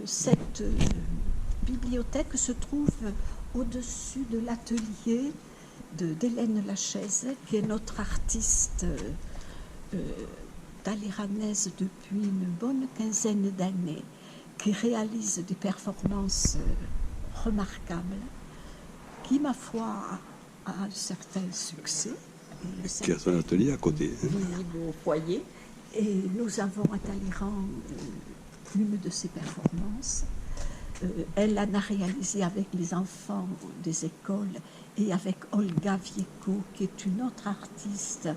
Cette bibliothèque se trouve au-dessus de l'atelier d'Hélène Lachaise, qui est notre artiste talleyranaise depuis une bonne quinzaine d'années, qui réalise des performances remarquables, qui, ma foi, a un certain succès. Qui a son atelier à côté. Au foyer. Et nous avons à Talleyrand une de ses performances. Elle en a réalisé avec les enfants des écoles et avec Olga Vieco, qui est une autre artiste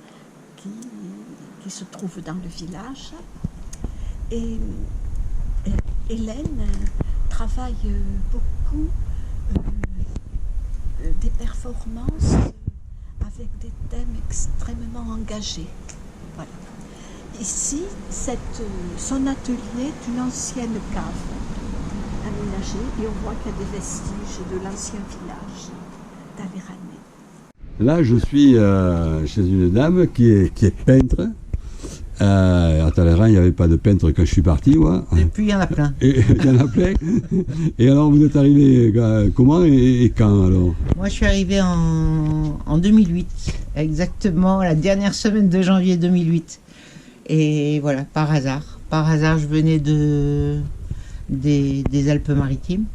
qui se trouve dans le village. Et Hélène travaille beaucoup des performances avec des thèmes extrêmement engagés. Voilà. Ici, son atelier est une ancienne cave aménagée et on voit qu'il y a des vestiges de l'ancien village talleyrannais. Là, je suis chez une dame qui est peintre. À Talleyrand, il n'y avait pas de peintre quand je suis parti, moi. Et puis, il y en a plein. Il y en a plein. Et alors, vous êtes arrivé comment et quand, alors? Moi, je suis arrivé en 2008, exactement la dernière semaine de janvier 2008. Et voilà, par hasard. Par hasard, je venais des Alpes-Maritimes.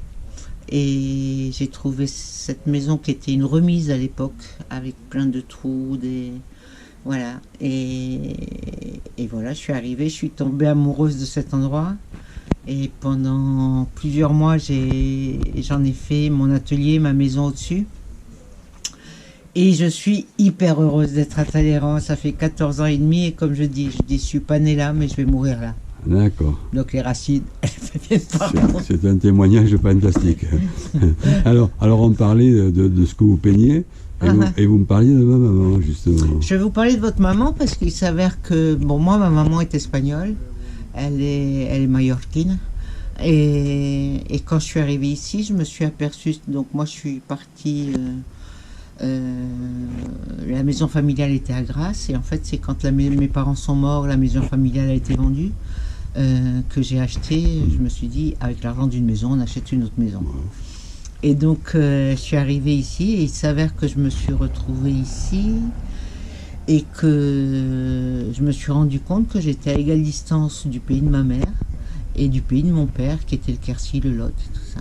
Et j'ai trouvé cette maison qui était une remise à l'époque, avec plein de trous, voilà. Et voilà, je suis arrivée, je suis tombée amoureuse de cet endroit. Et pendant plusieurs mois, j'en ai fait mon atelier, ma maison au-dessus. Et je suis hyper heureuse d'être à Talleyrand. Ça fait 14 ans et demi. Et comme je dis, je suis pas née là, mais je vais mourir là. D'accord. Donc les racines, elles viennent par là. C'est un témoignage fantastique. alors, on parlait de ce que vous peignez. Et vous me parliez de ma maman, justement. Je vais vous parler de votre maman parce qu'il s'avère que, bon, moi, ma maman est espagnole. Elle est mallorquine. Et quand je suis arrivée ici, je me suis aperçue. Donc, moi, je suis partie. La maison familiale était à Grasse. Et en fait, c'est quand mes parents sont morts, la maison familiale a été vendue. Que j'ai acheté. Je me suis dit, avec l'argent d'une maison, on achète une autre maison. Et donc, je suis arrivée ici et il s'avère que je me suis retrouvée ici et que je me suis rendu compte que j'étais à égale distance du pays de ma mère et du pays de mon père, qui était le Quercy, le Lot, et tout ça.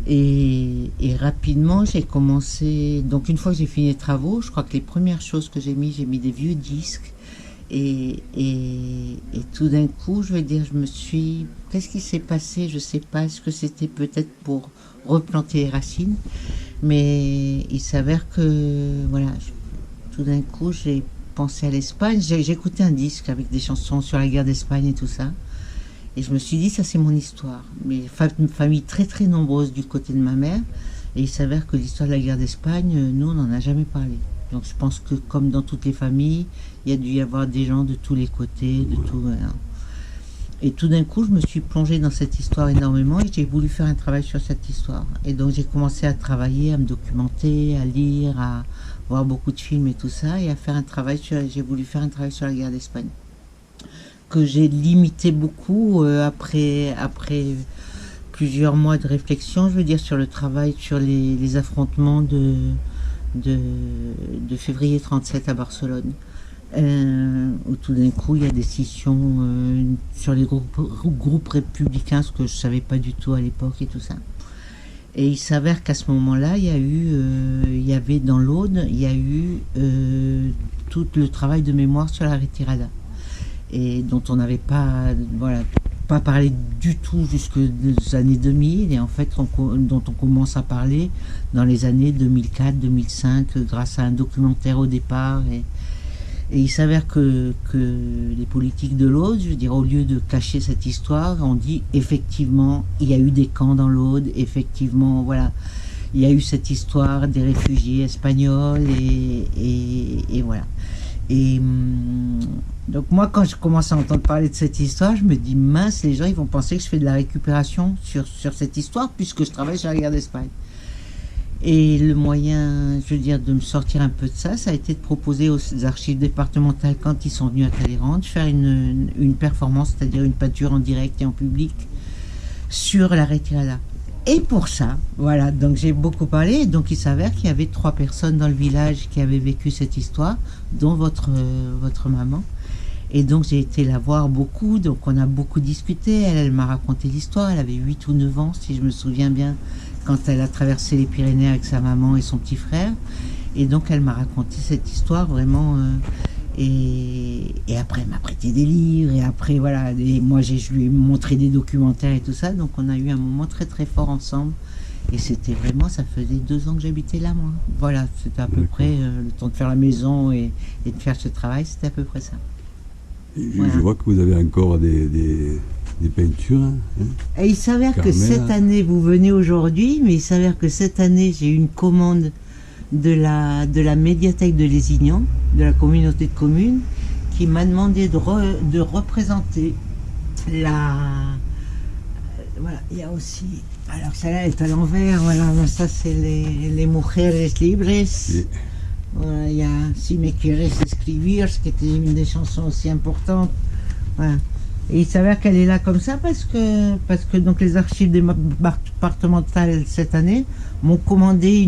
Et rapidement, j'ai commencé... Donc, une fois que j'ai fini les travaux, je crois que les premières choses que j'ai mis des vieux disques. Et tout d'un coup, je veux dire, je me suis... Qu'est-ce qui s'est passé? Je ne sais pas. Est-ce que c'était peut-être pour replanter les racines? Mais il s'avère que, voilà, tout d'un coup, j'ai pensé à l'Espagne. J'ai écouté un disque avec des chansons sur la guerre d'Espagne et tout ça. Et je me suis dit, ça c'est mon histoire. Mais une famille très très nombreuse du côté de ma mère. Et il s'avère que l'histoire de la guerre d'Espagne, nous, on n'en a jamais parlé. Donc je pense que comme dans toutes les familles, il y a dû y avoir des gens de tous les côtés, de tout. Voilà. Et tout d'un coup, je me suis plongée dans cette histoire énormément et j'ai voulu faire un travail sur cette histoire. Et donc j'ai commencé à travailler, à me documenter, à lire, à voir beaucoup de films et tout ça, et à faire un travail j'ai voulu faire un travail sur la guerre d'Espagne, que j'ai limité beaucoup après plusieurs mois de réflexion, je veux dire, sur le travail, sur les affrontements de février 37 à Barcelone, où tout d'un coup il y a des scissions sur les groupes républicains, ce que je ne savais pas du tout à l'époque et tout ça. Et il s'avère qu'à ce moment-là, il y avait dans l'Aude, il y a eu tout le travail de mémoire sur la retirada, et dont on n'avait pas parlé du tout jusqu'aux années 2000, et en fait dont on commence à parler dans les années 2004-2005 grâce à un documentaire au départ. Et il s'avère que les politiques de l'Aude, je veux dire, au lieu de cacher cette histoire, on dit effectivement il y a eu des camps dans l'Aude, effectivement voilà, il y a eu cette histoire des réfugiés espagnols et voilà. Et donc moi, quand je commence à entendre parler de cette histoire, je me dis mince, les gens ils vont penser que je fais de la récupération sur cette histoire puisque je travaille sur la guerre d'Espagne. Et le moyen, je veux dire, de me sortir un peu de ça, ça a été de proposer aux archives départementales, quand ils sont venus à Talleyrand, de faire une performance, c'est-à-dire une peinture en direct et en public sur la retirada. Et pour ça, voilà, donc j'ai beaucoup parlé. Donc il s'avère qu'il y avait 3 personnes dans le village qui avaient vécu cette histoire, dont votre maman. Et donc j'ai été la voir beaucoup, donc on a beaucoup discuté. Elle m'a raconté l'histoire, elle avait 8 ou 9 ans, si je me souviens bien, quand elle a traversé les Pyrénées avec sa maman et son petit frère. Et donc elle m'a raconté cette histoire vraiment. Et après elle m'a prêté des livres, et après voilà, et moi je lui ai montré des documentaires et tout ça. Donc on a eu un moment très très fort ensemble. Et c'était vraiment, ça faisait 2 ans que j'habitais là, moi. Voilà, c'était à peu près le temps de faire la maison et de faire ce travail, c'était à peu près ça. Je vois que vous avez encore des peintures. Hein. Et il s'avère que Carmela. cette année, vous venez aujourd'hui, mais il s'avère que cette année, j'ai eu une commande de la médiathèque de Lézignan, de la communauté de communes, qui m'a demandé de représenter la... Voilà, il y a aussi... Alors celle-là est à l'envers, voilà, ça c'est les Mujeres Libres. Et- Voilà, il y a Si me quieres escribir, ce qui était une des chansons aussi importantes. Voilà. Et il s'avère qu'elle est là comme ça parce que donc les archives départementales cette année m'ont commandé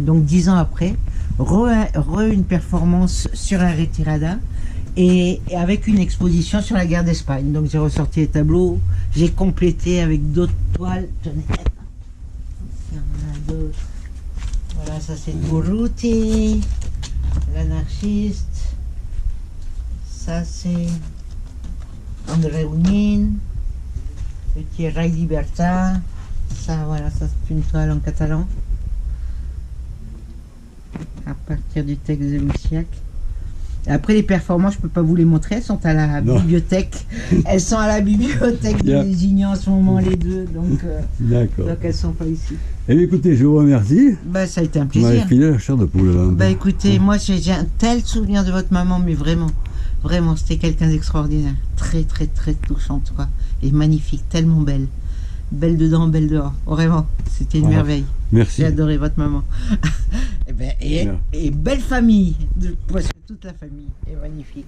donc 10 ans après, une performance sur la retirada et avec une exposition sur la guerre d'Espagne. Donc j'ai ressorti les tableaux, j'ai complété avec d'autres toiles. Tenez, il y en a d'autres. Voilà, ça c'est Durruti, l'anarchiste. Ça c'est André Unin, Petit Ray Libertad. Ça, voilà, ça c'est une toile en catalan. À partir du texte de Luciac. Après les performances, je peux pas vous les montrer, elles sont à la Non. bibliothèque. Elles sont à la bibliothèque de Yeah. Lézignan en ce moment, les deux. Donc D'accord. elles sont pas ici. Eh bien, écoutez, je vous remercie. Bah, ça a été un Vous m'avez plaisir. filé la chair de poule. Là. Bah écoutez, moi j'ai un tel souvenir de votre maman, mais vraiment, vraiment, c'était quelqu'un d'extraordinaire. Très, très, très touchante, quoi. Et magnifique, tellement belle. Belle dedans, belle dehors. Vraiment, c'était une Ah, merveille. Merci. J'ai adoré votre maman. Et belle famille. Parce que toute la famille est magnifique.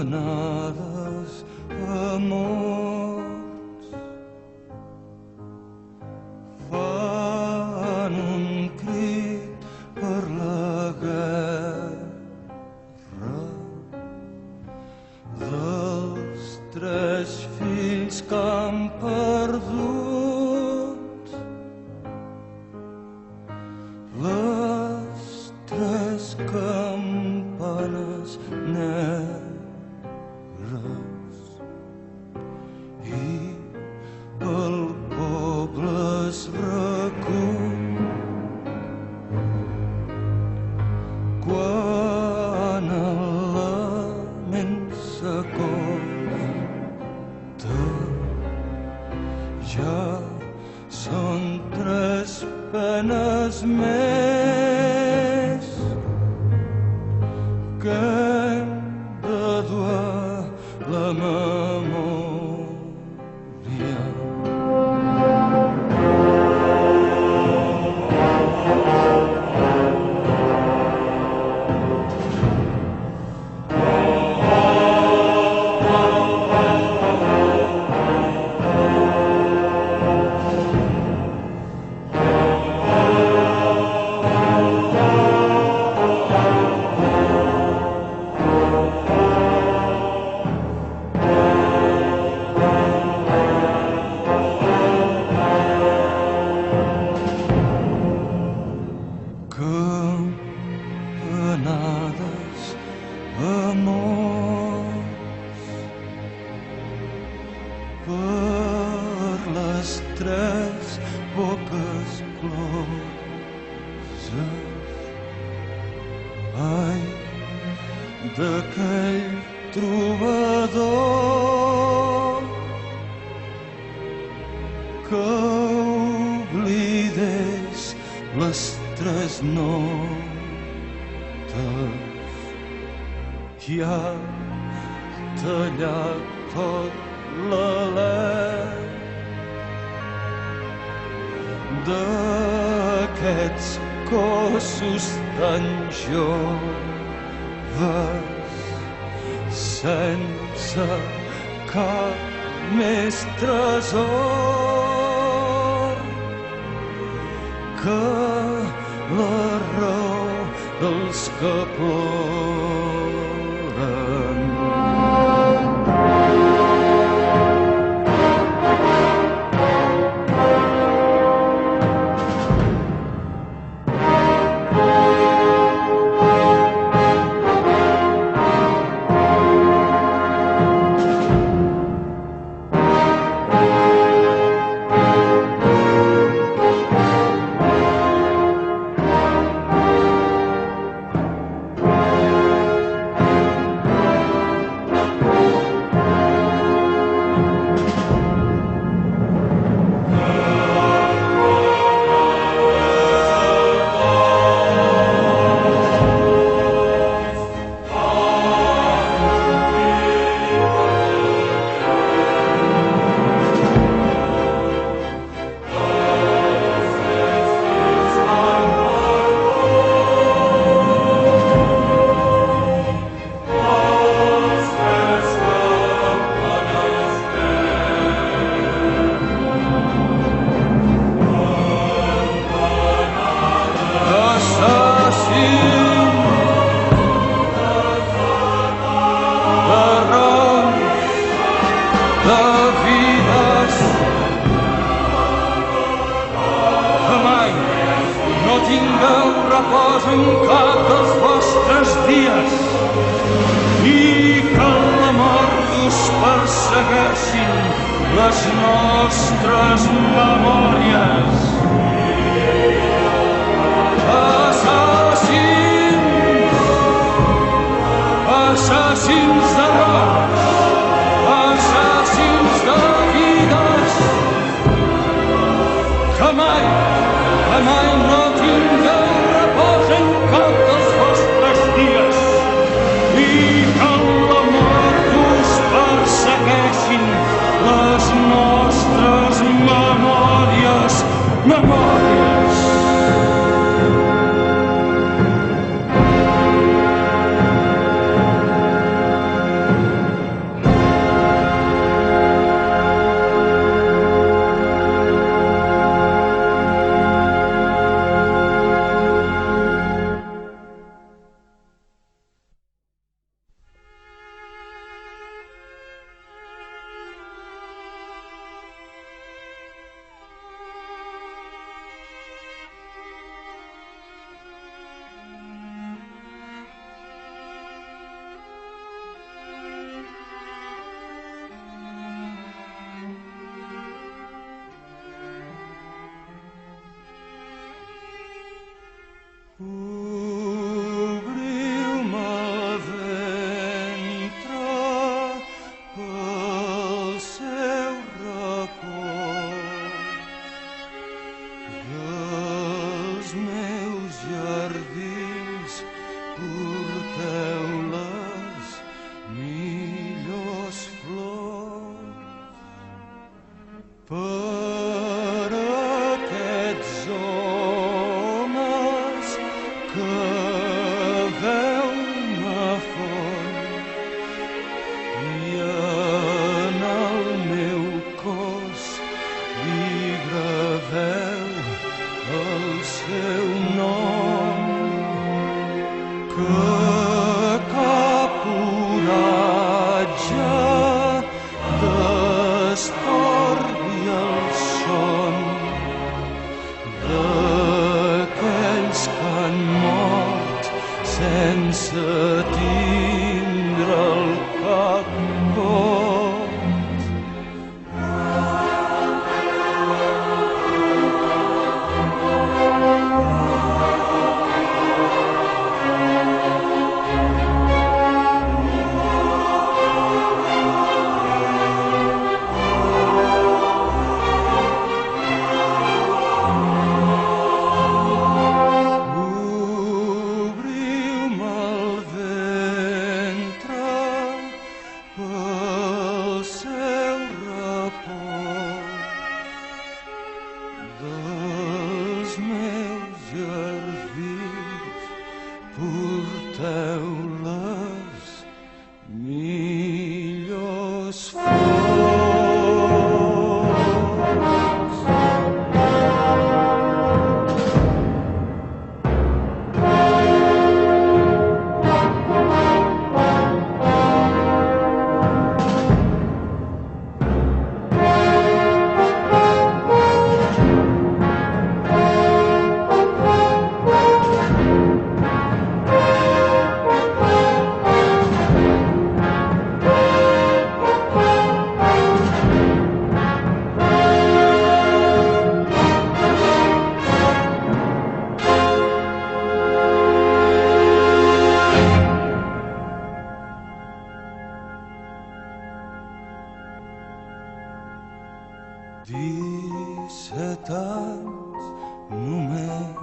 Campanades amors fan un crit per la guerra dels 3 fills que han perdut les 3 campanes negres i el poble es recull quan el lament s'acosta. Ja són 3 penes més que hem de dur a la memòria. campanades, amors, per les tres boques closes. Ai, d'aquell trobador que oblidés les tres notes i ha tallat tot l'alè d'aquests cossos tan joves sense cap més tresor que la raó dels que ploren. En cap dels vostres dies i que la mort us persegueixin les nostres memòries. Assassins, assassins de rocs, assassins de vides, que mai no tingueu en cap dels vostres dies i que la mort us persegueixin les nostres memòries. One more. sense tindre el cap cot. Obriu-me el ventre pel seu repòs dels meus jardins, porteu les millors flors. Disset anys només